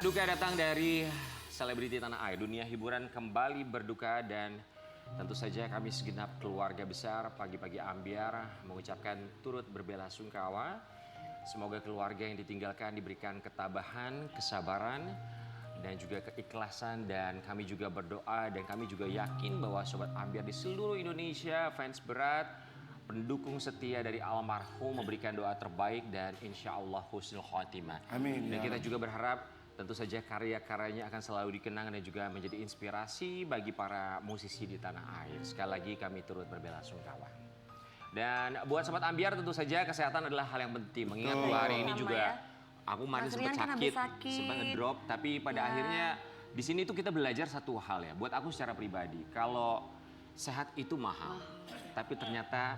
Duka datang dari selebriti tanah air. Dunia hiburan kembali berduka dan tentu saja kami segenap keluarga besar pagi-pagi ambiar mengucapkan turut berbelasungkawa. Semoga keluarga yang ditinggalkan diberikan ketabahan, kesabaran, dan juga keikhlasan. Dan kami juga berdoa dan kami juga yakin bahwa Sobat Ambiar di seluruh Indonesia, fans berat, pendukung setia dari almarhum memberikan doa terbaik dan insya Allah husnul khotimah. Amin. Dan kita juga berharap tentu saja karya-karyanya akan selalu dikenang dan juga menjadi inspirasi bagi para musisi di tanah air. Sekali lagi kami turut berbelasungkawa. Dan buat Sobat Ambiar tentu saja kesehatan adalah hal yang penting. Mengingat hari ini juga aku kemarin sempat sakit, sempat ngedrop. Tapi pada akhirnya di sini tuh kita belajar satu hal ya. Buat aku secara pribadi, kalau sehat itu mahal. Tapi ternyata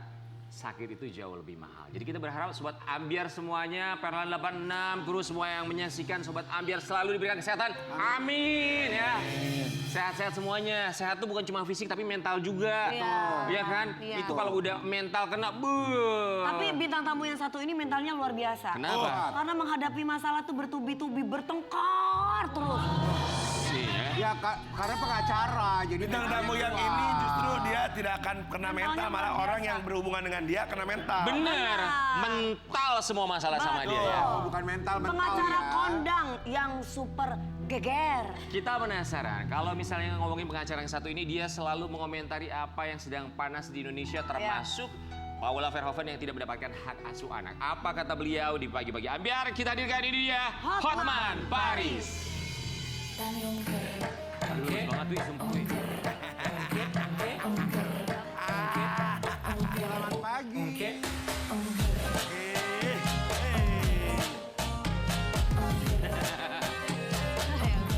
sakit itu jauh lebih mahal. Jadi kita berharap Sobat Ambiar semuanya, Perlan 86, kru semua yang menyaksikan Sobat Ambiar selalu diberikan kesehatan. Amin ya. Sehat-sehat semuanya. Sehat tuh bukan cuma fisik tapi mental juga. Iya kan? Iya. Itu kalau udah mental kena, Tapi bintang tamu yang satu ini mentalnya luar biasa. Kenapa? Karena menghadapi masalah tuh bertubi-tubi, bertengkar terus. Ya karena pengacara, jadi bintang tamu yang ini justru dia tidak akan kena mental, malah orang yang berhubungan dengan dia kena mental. Bener, mental semua masalah sama dia ya. bukan mental Pengacara ya. kondang yang super geger. Kita penasaran, kalau misalnya ngomongin pengacara yang satu ini, dia selalu mengomentari apa yang sedang panas di Indonesia, termasuk Paula Verhoeven yang tidak mendapatkan hak asuh anak. Apa kata beliau di pagi-pagi Ambiar? Kita hadirkan ini dia, Hotman Paris. Aduh, banget tuh sumpah. Selamat pagi.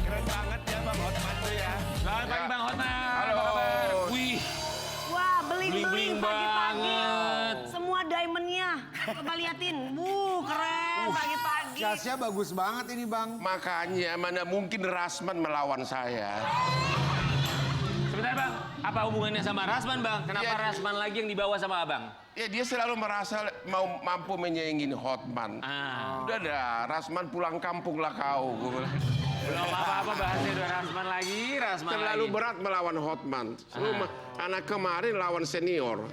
Keren banget ya Bang Hotman tuh ya. Selamat pagi Bang Hotman. Halo. Apa kabar? Wih, Wah, Bling-bling beling-beling pagi-pagi. banget. Semua diamondnya. Coba liatin. Keren pagi-pagi. Jasnya bagus banget ini Bang. Makanya mana mungkin Rasman melawan saya. sebentar Bang, apa hubungannya sama Rasman Bang? Kenapa Ya, Rasman lagi yang dibawa sama Abang? Ya dia selalu merasa mampu menyaingin Hotman. Udah dah, Rasman pulang kampung lah kau. Belum apa-apa bahasnya udah Rasman lagi, Rasman Terlalu lagi. berat melawan Hotman. Anak kemarin lawan senior.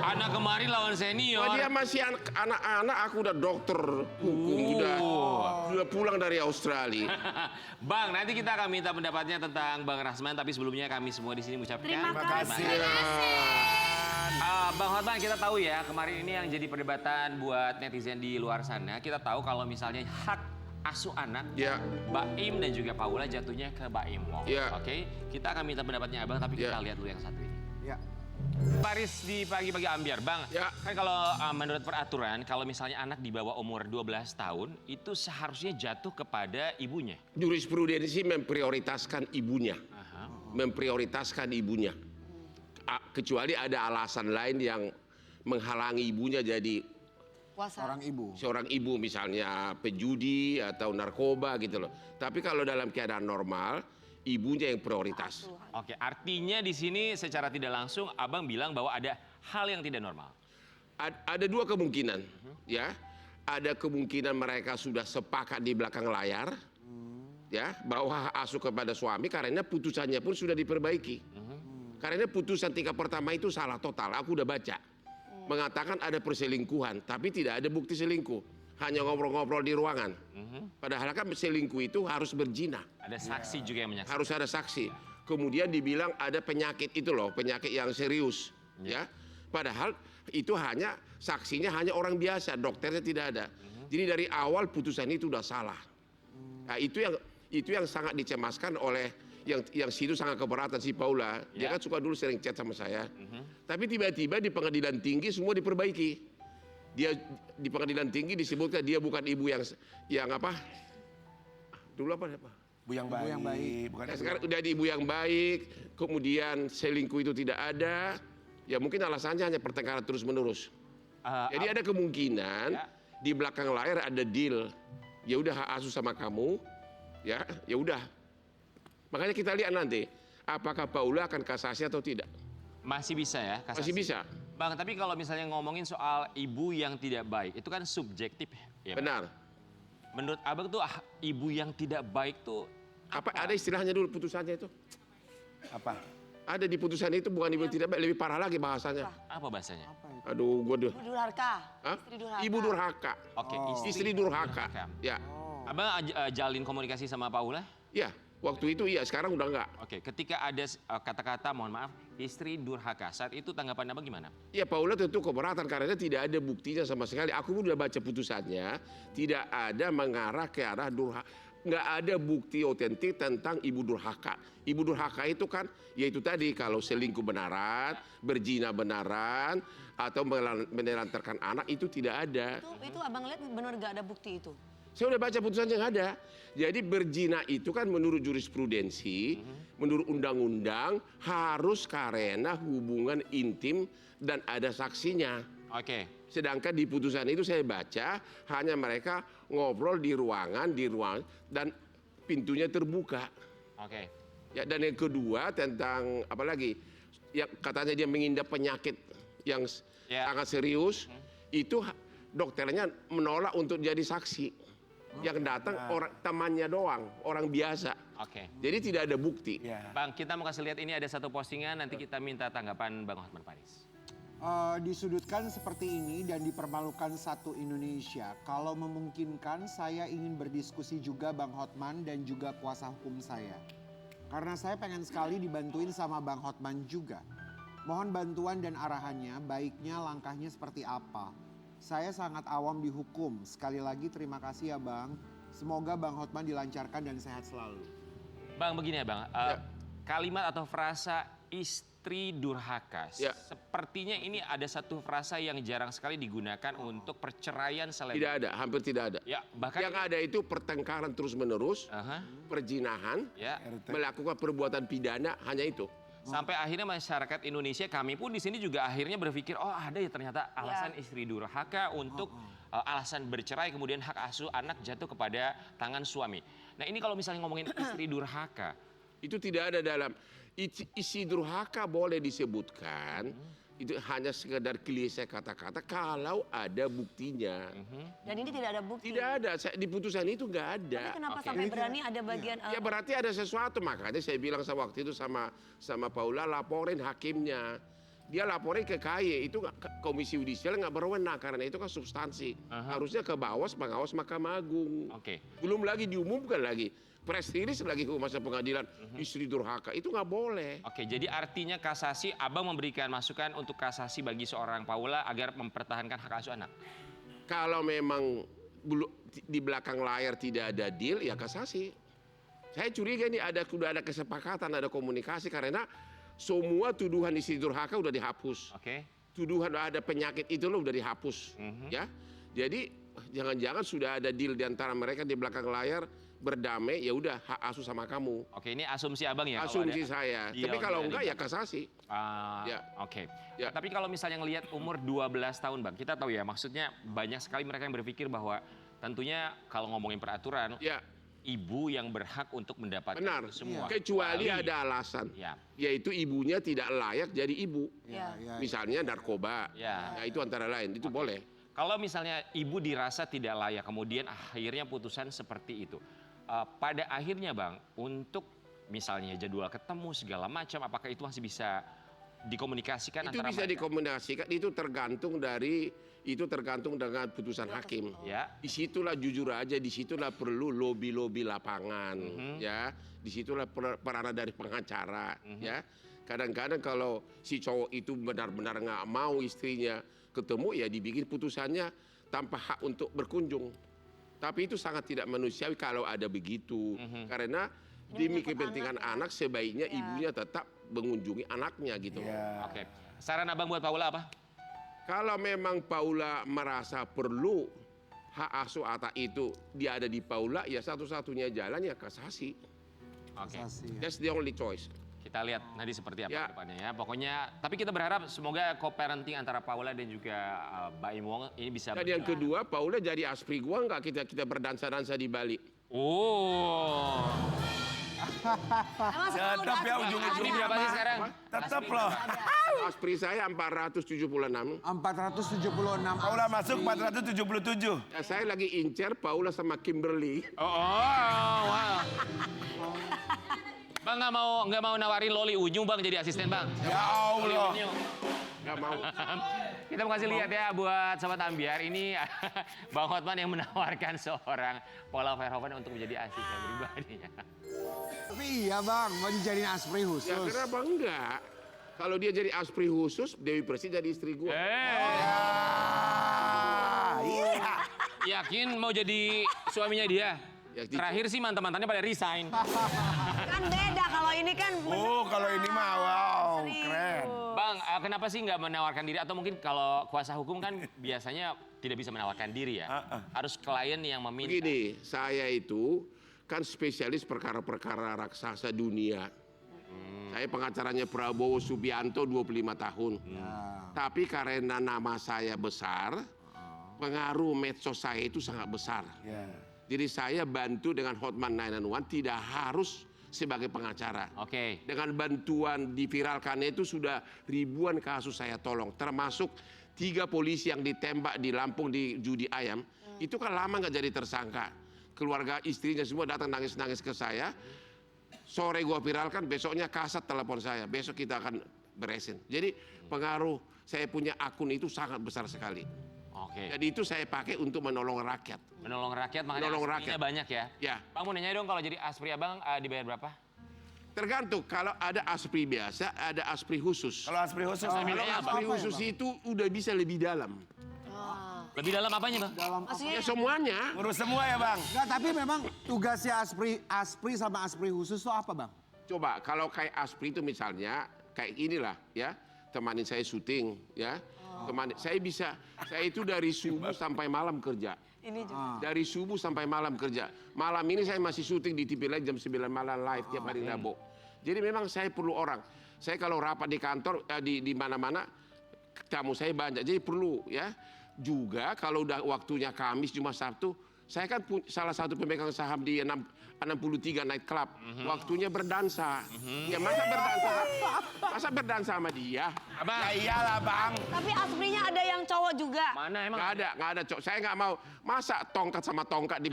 Anak kemarin lawan senior. Oh, dia masih anak-anak, aku udah dokter hukum, udah pulang dari Australia. Bang, nanti kita akan minta pendapatnya tentang Bang Rasman, tapi sebelumnya kami semua di sini mengucapkan Terima kasih. Bang Hotman, kita tahu ya kemarin ini yang jadi perdebatan buat netizen di luar sana. Kita tahu kalau misalnya hak asuh anak, Ya. Baim dan juga Paula jatuhnya ke Baim Wong. Ya. Oke, kita akan minta pendapatnya Abang, tapi kita lihat dulu yang satu ini. Ya. Paris di pagi-pagi Ambiar, Bang. Ya. Kan kalau menurut peraturan, kalau misalnya anak di bawah umur 12 tahun, itu seharusnya jatuh kepada ibunya. Jurisprudensi memprioritaskan ibunya. Memprioritaskan ibunya. Kecuali ada alasan lain yang menghalangi ibunya jadi Seorang ibu. seorang ibu, misalnya pejudi atau narkoba gitu loh. Tapi kalau dalam keadaan normal, ibunya yang prioritas. Oke, artinya di sini secara tidak langsung Abang bilang bahwa ada hal yang tidak normal. Ada dua kemungkinan, ya. Ada kemungkinan mereka sudah sepakat di belakang layar, ya, bahwa hak asuh kepada suami karena putusannya pun sudah diperbaiki. Karena putusan tingkat pertama itu salah total, aku udah baca. Mengatakan ada perselingkuhan, tapi tidak ada bukti selingkuh. Hanya ngobrol-ngobrol di ruangan. Padahal kan selingkuh itu harus berzina. Ada saksi juga yang menyaksikan. Harus ada saksi. Kemudian dibilang ada penyakit itu loh, penyakit yang serius, ya. Padahal itu hanya saksinya hanya orang biasa, dokternya tidak ada. Jadi dari awal putusan itu udah salah. Nah, itu yang sangat dicemaskan oleh yang situ sangat keberatan si Paula. Dia kan suka dulu sering chat sama saya. Tapi tiba-tiba di pengadilan tinggi semua diperbaiki. Dia di pengadilan tinggi disebutkan dia bukan ibu yang apa? Dulu apa? Bu yang baik. Bukan, sekarang udah di ibu yang baik, kemudian selingkuh itu tidak ada. Ya mungkin alasannya hanya pertengkaran terus-menerus. Jadi ada kemungkinan di belakang layar ada deal. Ya udah hak asuh sama kamu, ya udah. Makanya kita lihat nanti apakah Paula akan kasasi atau tidak. Masih bisa ya kasasi? Masih bisa. Bang, tapi kalau misalnya ngomongin soal ibu yang tidak baik, itu kan subjektif ya? Bang? Benar. Menurut Abang tuh ibu yang tidak baik tuh Apa ada istilahnya dulu putusannya itu? Apa? Ada di putusan itu bukan ibu yang tidak baik, lebih parah lagi bahasanya. apa bahasanya? Aduh, gue deh. Ibu durhaka. Hah? Istri durhaka. Ibu durhaka. Oke, Istri durhaka. Ya, Abang jalin komunikasi sama Paula? ya. Waktu itu iya, sekarang udah enggak. Oke, ketika ada kata-kata mohon maaf istri durhaka, saat itu tanggapan Abang gimana? Ya Paula tentu keberatan karena tidak ada buktinya sama sekali. Aku pun udah baca putusannya, tidak ada mengarah ke arah durhaka. Nggak ada bukti otentik tentang ibu durhaka. Ibu durhaka itu kan, yaitu tadi kalau selingkuh benaran, berzina benaran, atau menelantarkan anak itu tidak ada. Itu abang lihat benar gak ada bukti itu? Saya udah baca putusannya nggak ada. Jadi berzina itu kan menurut jurisprudensi, menurut undang-undang harus karena hubungan intim dan ada saksinya. Oke, Sedangkan di putusan itu saya baca hanya mereka ngobrol di ruangan dan pintunya terbuka. oke. Ya, dan yang kedua tentang apa lagi? Ya katanya dia mengidap penyakit yang Ya. sangat serius, itu dokternya menolak untuk jadi saksi. Yang datang orang temannya doang, orang biasa. Oke. Jadi tidak ada bukti. Ya. Bang, kita mau kasih lihat ini ada satu postingan, nanti kita minta tanggapan Bang Hotman Paris. Disudutkan seperti ini dan dipermalukan satu Indonesia. Kalau memungkinkan saya ingin berdiskusi juga Bang Hotman dan juga kuasa hukum saya. Karena saya pengen sekali dibantuin sama Bang Hotman juga. Mohon bantuan dan arahannya, baiknya langkahnya seperti apa. Saya sangat awam di hukum. Sekali lagi terima kasih ya Bang. Semoga Bang Hotman dilancarkan dan sehat selalu. Bang, begini ya Bang, kalimat atau frasa istri durhaka, Ya. sepertinya ini ada satu frasa yang jarang sekali digunakan untuk perceraian selebriti. Tidak ada, hampir tidak ada. Ya, bahkan Yang ada itu pertengkaran terus-menerus, Aha, perzinahan, ya. melakukan perbuatan pidana, hanya itu. Sampai akhirnya masyarakat Indonesia, kami pun di sini juga akhirnya berpikir, oh ada ya ternyata alasan istri durhaka untuk alasan bercerai, kemudian hak asuh anak jatuh kepada tangan suami. Nah ini kalau misalnya ngomongin istri durhaka, Itu tidak ada dalam isi durhaka boleh disebutkan. Itu hanya sekedar klise kata-kata kalau ada buktinya. Dan ini tidak ada bukti. Tidak ada, di putusan itu nggak ada. Tapi kenapa Oke. sampai berani ada bagian... Ya berarti ada sesuatu, makanya saya bilang waktu itu sama Paula, laporin hakimnya. Dia laporin ke KY, itu Komisi Yudisial nggak berwenang karena itu kan substansi. Harusnya ke Bawas, pengawas Mahkamah Agung. oke. Belum lagi diumumkan lagi. Press release lagi ke masa pengadilan, istri durhaka, itu nggak boleh. Oke, jadi artinya kasasi, Abang memberikan masukan untuk kasasi bagi seorang Paula agar mempertahankan hak asuh anak. Kalau memang di belakang layar tidak ada deal, ya kasasi. Saya curiga ini sudah ada kesepakatan, ada komunikasi karena semua tuduhan istri durhaka udah dihapus. Oke, Tuduhan ada penyakit itu loh udah dihapus, ya. Jadi jangan-jangan sudah ada deal di antara mereka di belakang layar berdamai, ya udah hak asuh sama kamu. oke, ini asumsi Abang ya? kalau Asumsi ada saya. deal Tapi kalau dari enggak ya belakang. kasasi. Ya. Oke. Ya. Tapi kalau misalnya ngelihat umur 12 tahun Bang, kita tahu ya maksudnya banyak sekali mereka yang berpikir bahwa tentunya kalau ngomongin peraturan, Ya, ibu yang berhak untuk mendapatkan benar. itu semua. Kecuali ada alasan. Ya. Yaitu ibunya tidak layak jadi ibu. Ya. Misalnya narkoba. Ya. Nah, itu antara lain, itu boleh. Kalau misalnya ibu dirasa tidak layak, kemudian akhirnya putusan seperti itu. Pada akhirnya Bang, untuk misalnya jadwal ketemu segala macam, apakah itu masih bisa dikomunikasikan Itu antara bisa mereka? dikomunikasikan, itu tergantung dengan putusan hakim. Ya. Disitulah jujur aja, disitulah perlu lobby lapangan, ya. Disitulah peranan dari pengacara, ya. Kadang-kadang kalau si cowok itu benar-benar nggak mau istrinya ketemu, ya dibikin putusannya tanpa hak untuk berkunjung. Tapi itu sangat tidak manusiawi kalau ada begitu, karena demi kepentingan anak sebaiknya ibunya tetap mengunjungi anaknya gitu. Oke. Saran Abang buat Paula apa? Kalau memang Paula merasa perlu hak asuh anak itu dia ada di Paula, ya satu-satunya jalan ya kasasi. Oke. That's the only choice. Kita lihat nanti seperti apa Ya. ke depannya ya. Pokoknya, tapi kita berharap semoga co-parenting antara Paula dan juga Mbak Im Wong ini bisa Dan yang kedua, Paula jadi aspri gua nggak kita berdansa-dansa di Bali. Oh. Emang sekarang Tetap udah ya asli ujung-ujungnya, Ini berapa sih Bang. sekarang? Tetap loh. Aspri saya 476. 476. Paula masuk 477. Ya, saya lagi incer Paula sama Kimberly. Wow. Bang nggak mau nawarin Loli Unyung bang jadi asisten bang. Ya Allah. Nggak mau. Kita mau kasih lihat ya buat Sobat Ambiar ini Bang Hotman yang menawarkan seorang Paula Verhoeven untuk menjadi asisten pribadinya. Tapi iya bang, mau dijadiin Aspri Ya khusus. kenapa enggak? Kalau dia jadi Aspri khusus, Dewi Persik jadi istri gua. Iya. Yakin mau jadi suaminya dia? Ya, Terakhir sih mantan-mantannya pada resign. Kan beda kalau ini kan. Oh, kalau ini mah wow, Serius. keren. Bang, kenapa sih nggak menawarkan diri? Atau mungkin kalau kuasa hukum kan biasanya tidak bisa menawarkan diri ya? Harus klien yang meminta. Begini, saya itu kan spesialis perkara-perkara raksasa dunia. Saya pengacaranya Prabowo Subianto 25 tahun. Tapi karena nama saya besar, pengaruh medsos saya itu sangat besar. Jadi saya bantu dengan Hotman 911 tidak harus sebagai pengacara. Oke. Dengan bantuan diviralkannya itu sudah ribuan kasus saya tolong. Termasuk 3 polisi yang ditembak di Lampung di judi ayam. Itu kan lama nggak jadi tersangka. Keluarga istrinya semua datang nangis-nangis ke saya. Sore gua viralkan, besoknya Kasat telepon saya. Besok kita akan beresin. Jadi pengaruh saya punya akun itu sangat besar sekali. Oke. Jadi itu saya pakai untuk menolong rakyat. Menolong rakyat makanya Menolong asprinya rakyat. banyak ya. Ya. Bang mau nanya dong kalau jadi aspri abang dibayar berapa? Tergantung, kalau ada aspri biasa, ada aspri khusus. Kalau aspri khusus, Kalau Bedanya apa? aspri khusus itu udah bisa lebih dalam. Lebih dalam apanya bang? Maksudnya Ya semuanya. ngurus semua ya Bang. Enggak, tapi memang tugasnya Aspri sama Aspri khusus itu apa bang? Coba kalau kayak aspri itu misalnya kayak inilah ya, temanin saya syuting ya. Saya itu dari subuh sampai malam kerja. ini juga. Dari subuh sampai malam kerja. Malam ini saya masih syuting di TV Lain jam 9 malam live tiap hari Rabu. Jadi memang saya perlu orang. Saya kalau rapat di kantor, di mana-mana, tamu saya banyak. Jadi perlu ya. Juga kalau udah waktunya Kamis, Jumat, Sabtu, saya kan salah satu pemegang saham di 63 Night Club. Waktunya berdansa. Ya masa berdansa sama dia? Abang, Ya iyalah Bang. Tapi asprinya ada yang cowok juga. mana emang? Nggak ada, Cok. Saya nggak mau. Masa tongkat sama tongkat di...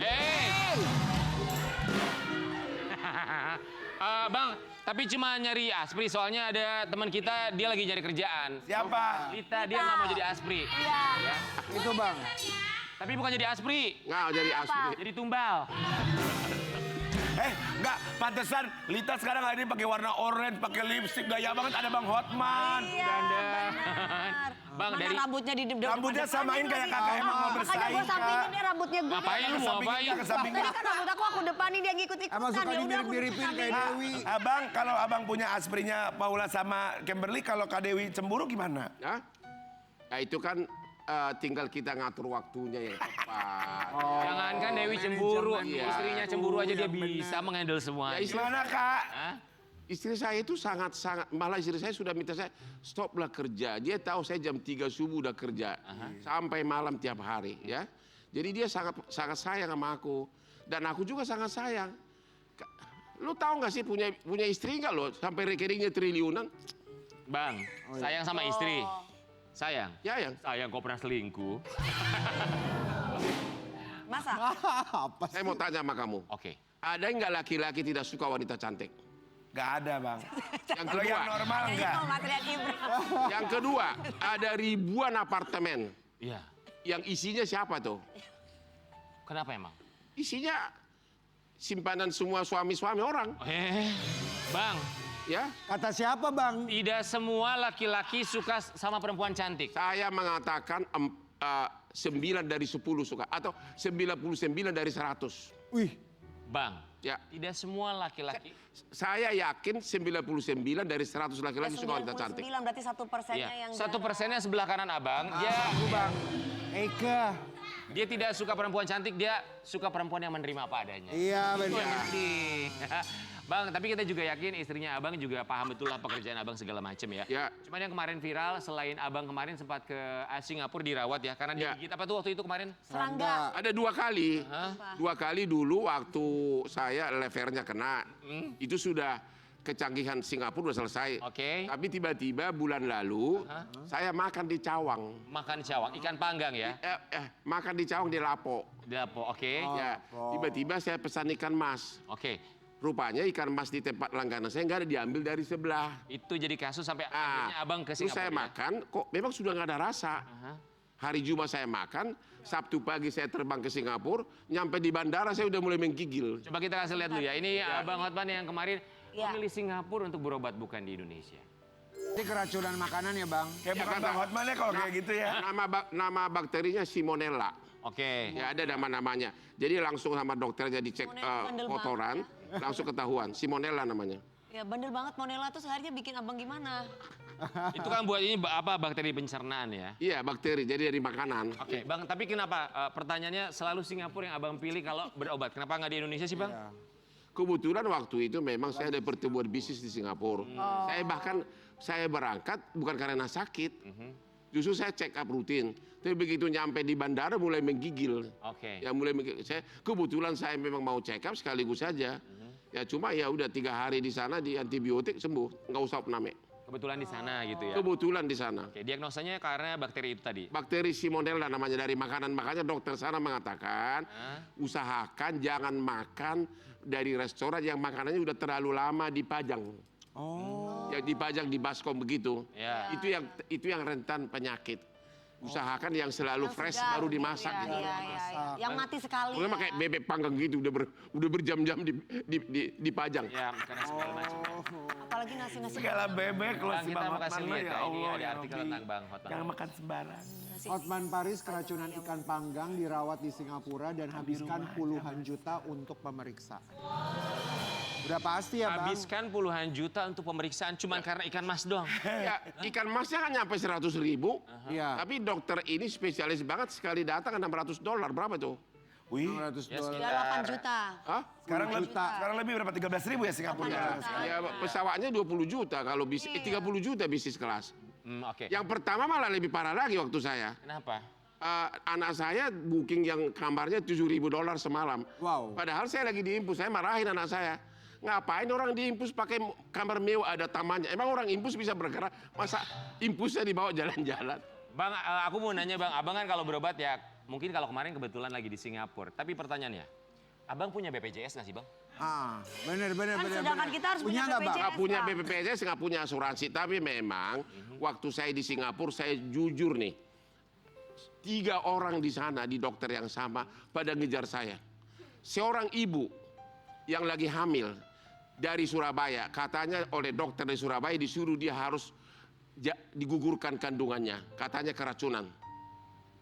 Bang, tapi cuma nyari aspri soalnya ada teman kita dia lagi nyari kerjaan. Siapa? Lita dia nggak mau jadi aspri. Iya. Ya. Itu bang. Tapi bukan jadi aspri, Nggak jadi aspri. jadi tumbal. Enggak, pantesan Lita sekarang hari ini pakai warna orange, pakai lipstick, gaya banget, ada Bang Hotman. Iya, Ganda. benar. Bang, Mana dari rambutnya di Rambutnya samain kayak kakak emang mau Makanya bersaing, gue sampingin Kak. deh rambutnya gue. ngapain lu mau ngapain? Kesampingin. Tadi kan rambut aku depanin dia ngikut-ikutan. Emang suka Ya udah, aku dimirip-miripin kayak sampingin. Dewi. Abang, kalau abang punya asprinya Paula sama Kimberly, kalau Kak Dewi cemburu gimana? Ya? Ya itu kan tinggal kita ngatur waktunya yang tepat. Jangankan Dewi cemburu, manajemen istrinya waktu cemburu aja dia yang bisa menghandle semua. Ya, Gimana Kak? Hah? Istri saya itu sangat-sangat, malah istri saya sudah minta saya stoplah kerja. Dia tahu saya jam 3 subuh udah kerja. Sampai malam tiap hari ya. Jadi dia sangat sayang sama aku. Dan aku juga sangat sayang. Lu tahu nggak sih punya istri nggak lo? Sampai rekeningnya triliunan. Bang, sayang sama istri. Sayang. Ya yang. Sayang kok pernah selingkuh. Masa? Apa sih? Saya mau tanya sama kamu. Oke. Ada nggak laki-laki tidak suka wanita cantik? Gak ada Bang. Yang Kalau kedua, yang normal enggak. Itu material Ibra. yang kedua, ada ribuan apartemen. Iya. Yang isinya siapa tuh? Kenapa emang? Isinya simpanan semua suami-suami orang. Bang, Ya, Kata siapa bang? tidak semua laki-laki suka sama perempuan cantik. saya mengatakan 9 dari 10 suka atau 99 dari 100. Wih, Bang, Ya, tidak semua laki-laki. saya yakin 99 dari 100 laki-laki suka wanita cantik. 99 berarti 1%-nya Iya. yang 1%-nya sebelah kanan abang. Dia aku bang. Eka. Dia tidak suka perempuan cantik, dia suka perempuan yang menerima apa adanya. Iya Itu yang benar. penting. Bang, tapi kita juga yakin istrinya Abang juga paham betul lah pekerjaan Abang segala macam ya. Ya. Cuman yang kemarin viral, selain Abang kemarin sempat ke Singapura dirawat ya, karena Ya. digigit apa tuh waktu itu kemarin? Serangga. Ada 2 kali. Hah? 2 kali dulu waktu saya levernya kena. Itu sudah kecanggihan Singapura udah selesai. Oke. Tapi tiba-tiba bulan lalu saya makan di Cawang. Makan cawang, ikan panggang ya. Makan di Cawang di Lapo. Dapo, oke. Ya, tiba-tiba saya pesan ikan mas. Oke. Rupanya ikan mas di tempat langganan saya nggak ada, diambil dari sebelah. Itu jadi kasus sampai akhirnya Abang ke Terus Singapura. saya ya? makan, kok memang sudah nggak ada rasa. Hari Jumat saya makan, Sabtu pagi saya terbang ke Singapura, nyampe di bandara saya udah mulai menggigil. Coba kita kasih lihat dulu ya. Ini Abang Hotman yang kemarin Ya. memilih Singapura untuk berobat bukan di Indonesia. Ini keracunan makanan ya Bang? Kayak bukan Bang Hotman ya kalau kayak gitu ya. Nama bakterinya Simonella. Oke. Ya ada nama-namanya. Jadi langsung sama dokternya dicek Simonella bandel kotoran, langsung ketahuan. Simonella namanya. Ya bandel banget Monella tuh seharinya bikin abang gimana? Itu kan buat ini apa bakteri pencernaan ya. Iya bakteri, jadi dari makanan. Oke, Bang, tapi kenapa pertanyaannya selalu Singapura yang Abang pilih kalau berobat? Kenapa nggak di Indonesia sih, Bang? Kebetulan waktu itu memang saya ada pertemuan bisnis di Singapura. Saya berangkat bukan karena sakit. Justru saya check up rutin. Tapi begitu nyampe di bandara mulai menggigil. Oke. Ya mulai menggigil. Kebetulan saya memang mau check up sekaligus saja. Ya cuma ya udah 3 hari di sana di antibiotik sembuh, nggak usah pename. Kebetulan di sana gitu ya. Kebetulan di sana. Oke, diagnosanya karena bakteri itu tadi. Bakteri Simonella namanya dari makanan, makanya dokter sana mengatakan usahakan jangan makan dari restoran yang makanannya udah terlalu lama dipajang. Yang dipajang di baskom begitu. Ya. Itu yang rentan penyakit. Usahakan yang selalu fresh segar baru gitu dimasak ya, gitu. iya, iya. Yang mati sekali. Pokoknya ya. kayak bebek panggang gitu udah berjam-jam dipajang. Ya, karena segala macam. Apalagi nasi-nasi. Segala bebek kalau Bang, si kita Bang mau kasih Hotman lihat ya ya, ini Allah ada ya artikel Rabbi. tentang Bang Hotman. Jangan makan sembarang. Hotman Paris keracunan ikan panggang dirawat di Singapura dan habiskan puluhan juta untuk pemeriksaan. Udah pasti ya Bang? Habiskan puluhan juta untuk pemeriksaan cuman karena ikan mas doang. Ya, ikan masnya kan nyampe 100.000. Iya. Tapi dokter ini spesialis banget, sekali datang $600. Berapa tuh? Wih, $600. Ya 8 juta. Hah? sekarang lebih, juta. sekarang lebih berapa? 13.000 ya Singapura? Ya, pesawatnya 20 juta kalau bisnis, 30 juta bisnis kelas. Oke. Yang pertama malah lebih parah lagi waktu saya. Kenapa? Anak saya booking yang kamarnya $7.000 semalam. Wow. Padahal saya lagi di Impus, saya marahin anak saya. Ngapain orang di Impus pakai kamar mewah ada tamannya? Emang orang Impus bisa bergerak? Masa Impusnya dibawa jalan-jalan? Bang, aku mau nanya Bang, Abang kan kalau berobat ya mungkin kalau kemarin kebetulan lagi di Singapura. Tapi pertanyaannya, Abang punya BPJS nggak sih Bang? Bener. Kan sedangkan kita harus punya nggak, Bang? BPJS. Nggak punya Bang. BPJS, nggak punya asuransi. Tapi memang waktu saya di Singapura, saya jujur nih. 3 orang di sana, di dokter yang sama, pada ngejar saya. Seorang ibu yang lagi hamil dari Surabaya, katanya oleh dokter dari Surabaya disuruh dia harus digugurkan kandungannya. Katanya keracunan.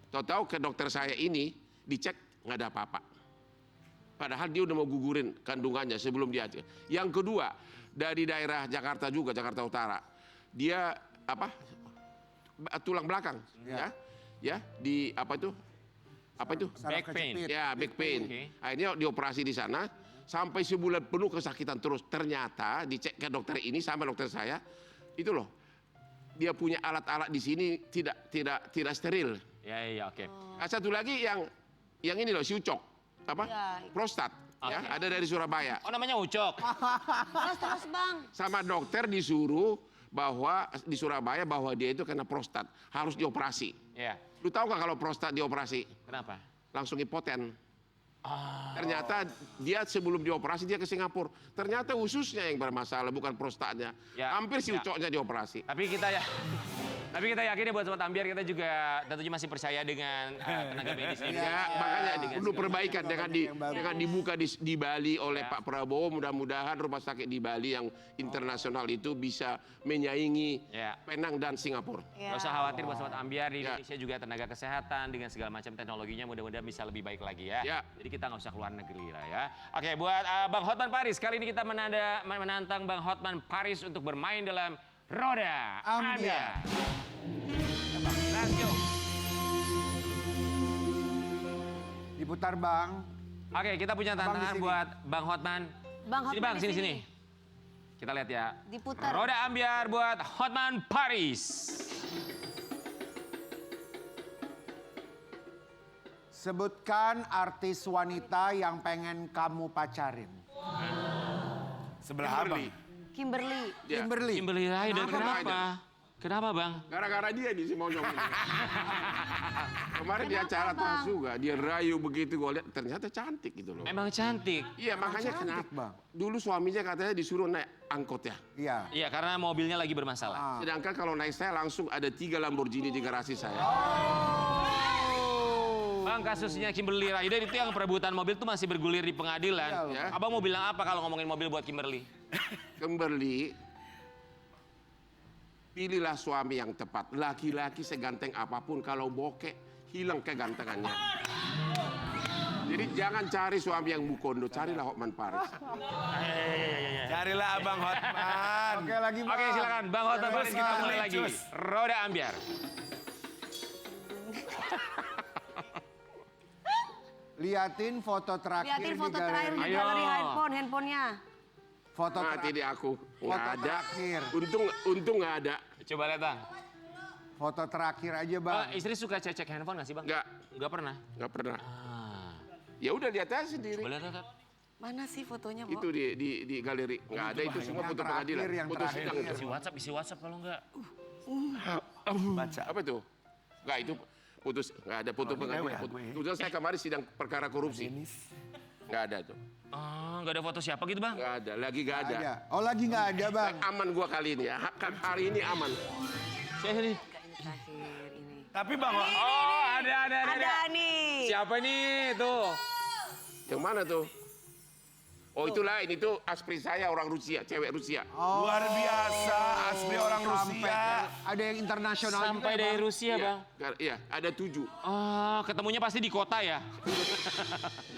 Tahu-tahu ke dokter saya ini, dicek nggak ada apa-apa. Padahal dia udah mau gugurin kandungannya sebelum dia. Yang kedua, dari daerah Jakarta juga, Jakarta Utara. Dia tulang belakang, ya, di apa itu? Back pain. Ya, back pain. Oke. Akhirnya dioperasi di sana sampai sebulan penuh kesakitan terus. Ternyata dicek ke dokter ini sama dokter saya, itu loh. Dia punya alat-alat di sini tidak steril. Ya, oke. Satu lagi yang ini loh, siucok. Ya. Prostat. Ya, Oke. ada dari Surabaya. Oh namanya Ucok. Terus Bang. Sama dokter disuruh bahwa di Surabaya bahwa dia itu kena prostat, harus dioperasi. Ya, Lu tahu nggak kalau prostat dioperasi kenapa? langsung impoten? Ternyata dia sebelum dioperasi dia ke Singapura. Ternyata ususnya yang bermasalah bukan prostatnya. Ya, Hampir si ya. ucoknya dioperasi. Tapi kita yakin ya buat Sobat Ambiar kita juga tentunya masih percaya dengan tenaga medis ini. Ya, makanya perlu perbaikan dengan dibuka di Bali oleh Ya. Pak Prabowo. Mudah-mudahan rumah sakit di Bali yang internasional itu bisa menyaingi Ya. Penang dan Singapura. Ya. Gak usah khawatir buat Sobat Ambiar, di Ya. Indonesia juga tenaga kesehatan dengan segala macam teknologinya mudah-mudahan bisa lebih baik lagi ya. Ya. Jadi kita nggak usah keluar negeri lah ya. Oke, buat Bang Hotman Paris, kali ini kita menantang Bang Hotman Paris untuk bermain dalam Roda Ambiar. Let's go. Diputar Bang. Oke, kita punya Abang di tantangan sini. buat Bang Hotman. Bang Sini Hotman Bang, di sini sini. Kita lihat ya. Diputar. Roda ambiar buat Hotman Paris. Sebutkan artis wanita yang pengen kamu pacarin. Sebelah abang. Kimberly. Ya. Kimberly. Kimberly Ryder, Kenapa? kenapa? Kenapa Bang? Gara-gara dia di si Monyong ini. Kemarin di Kenapa, acara Bang? Trans juga, dia rayu begitu, gue lihat ternyata cantik gitu loh. Emang cantik. Iya makanya cantik, kenapa? Bang. Dulu suaminya katanya disuruh naik angkot ya. Iya. Iya, karena mobilnya lagi bermasalah. Ah. Sedangkan kalau naik saya langsung ada 3 Lamborghini di garasi saya. Bang, kasusnya Kimberly Ryder itu yang perebutan mobil tuh masih bergulir di pengadilan. Iya. Abang mau bilang apa kalau ngomongin mobil buat Kimberly? Kimberly, pilihlah suami yang tepat. Laki-laki seganteng apapun kalau bokeh hilang kegantengannya. Jadi jangan cari suami yang mukondo, carilah Hotman Paris. Carilah abang Hotman. Oke lagi Bang. Oke, silakan Bang Hotman Paris, kita Bang. mulai lagi. Cus. Roda ambiar. Liatin foto terakhir Liatin di foto terakhir di Ayo. galeri handphonenya. Foto Mati di aku, nggak Foto ada. terakhir. Untung nggak ada. Coba lihat Bang. Foto terakhir aja Bang. Istri suka cek handphone nggak sih Bang? Nggak, Nggak pernah. nggak pernah. Ah. Ya udah lihat aja sendiri. Coba lihat. Mana sih fotonya, Bo? Itu di galeri nggak ada itu semua Yang foto terakhir, pengadilan. yang Foto terakhir. sidang itu. Isi WhatsApp kalau nggak. Baca. Apa itu? Nggak itu putus nggak ada foto Oh, ini pengadilan. ya, gue. Kebetulan saya kemarin sidang perkara korupsi. Nggak ada tuh. Oh, nggak ada foto siapa gitu Bang? Nggak ada. Lagi nggak ada. Ada. Oh lagi nggak ada Bang. Aman gua kali ini ya. Hari ini aman. Saya nih. Terakhir ini. Tapi bang, Oh, ada. Ada nih. Siapa nih tuh? Yang mana tuh? Oh itu lain, itu aspri saya orang Rusia, cewek Rusia. Oh, luar biasa, asli orang sampai Rusia. ada yang internasional juga Sampai ya, dari Bang. Rusia Bang. Iya, ada 7. Oh, ketemunya pasti di kota ya?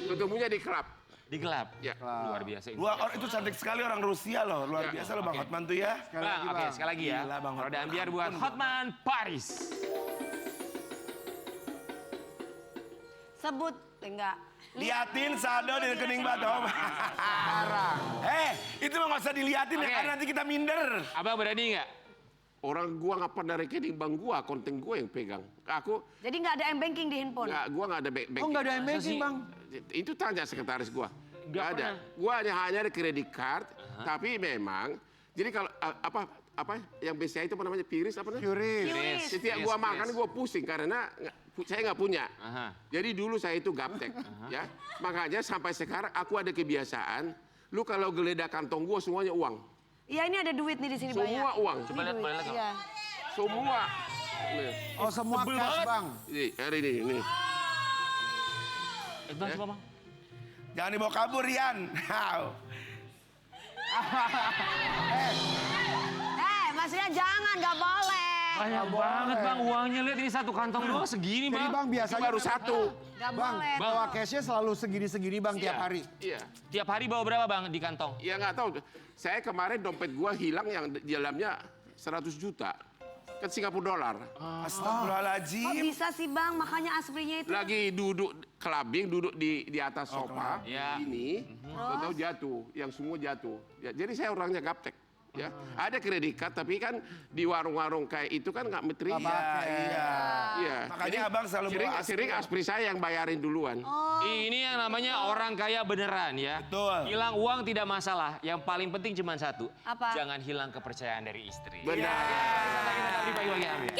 Ketemunya di klub. Di gelap? Ya. Luar biasa ini. Itu cantik sekali orang Rusia loh, luar biasa loh bang Hotman tuh ya. Sekali Bang, lagi, oke Bang. sekali lagi ya. Gila, Bang Roda Hotman. ambiar buat Ampun, Hotman Paris. Sebut enggak. Liatin saldo di rekening Batom. Itu mah nggak usah diliatin ya, Oke. karena nanti kita minder. Abang berani nggak? Orang gua nggak pernah rekening bank gua, konten gua yang pegang. Aku Jadi nggak ada M-banking di handphone. gua nggak ada bank. Oh nggak ada Masa banking sih? Bang. Itu tanya sekretaris gua. Nggak Nggak ada. Gua hanya ada kredit card, tapi memang jadi kalau apa yang BCA itu apa namanya Piris apa namanya? Curis. Curis. Setiap gua makan gua pusing karena saya nggak punya. Aha. Jadi dulu saya itu gaptek, ya. Makanya sampai sekarang aku ada kebiasaan, lu kalau geledah kantong gua semuanya uang. Iya ini ada duit nih di sini banyak. Semua uang. Coba lihat, boleh lihat, Bang. Iya. Semua. Nih, Oh semua Tebel cash banget. Bang. hari ini, nih. Bang, coba Bang. Jangan dibawa kabur Rian. Maksudnya jangan, nggak boleh. Banyak banget Bang uangnya. Lihat ini satu kantong doang segini Jadi Bang. Bang Itu biasanya baru satu. Nggak Bang, boleh. bawa cashnya selalu segini-segini Bang tiap Iya, hari. Iya. Tiap hari bawa berapa Bang di kantong? Ya nggak tahu. Saya kemarin dompet gua hilang yang di dalamnya 100 juta. Kan Singapura dolar. Kok Astagfirullahaladzim. bisa sih Bang? Makanya asprinya itu. Lagi duduk clubbing, duduk di atas sofa. Iya. Ini, tahu jatuh. Yang semua jatuh. Ya, jadi saya orangnya gaptek. Ya, ada kredit card, tapi kan di warung-warung kayak itu kan nggak metri. Iya. Iya. Makanya abang selalu bawa aspri. sering aspri saya yang bayarin duluan. Ini yang namanya orang kaya beneran ya. Betul. Hilang uang tidak masalah. Yang paling penting cuma satu. Apa? Jangan hilang kepercayaan dari istri. Benar. Kita bagi-bagi ambil.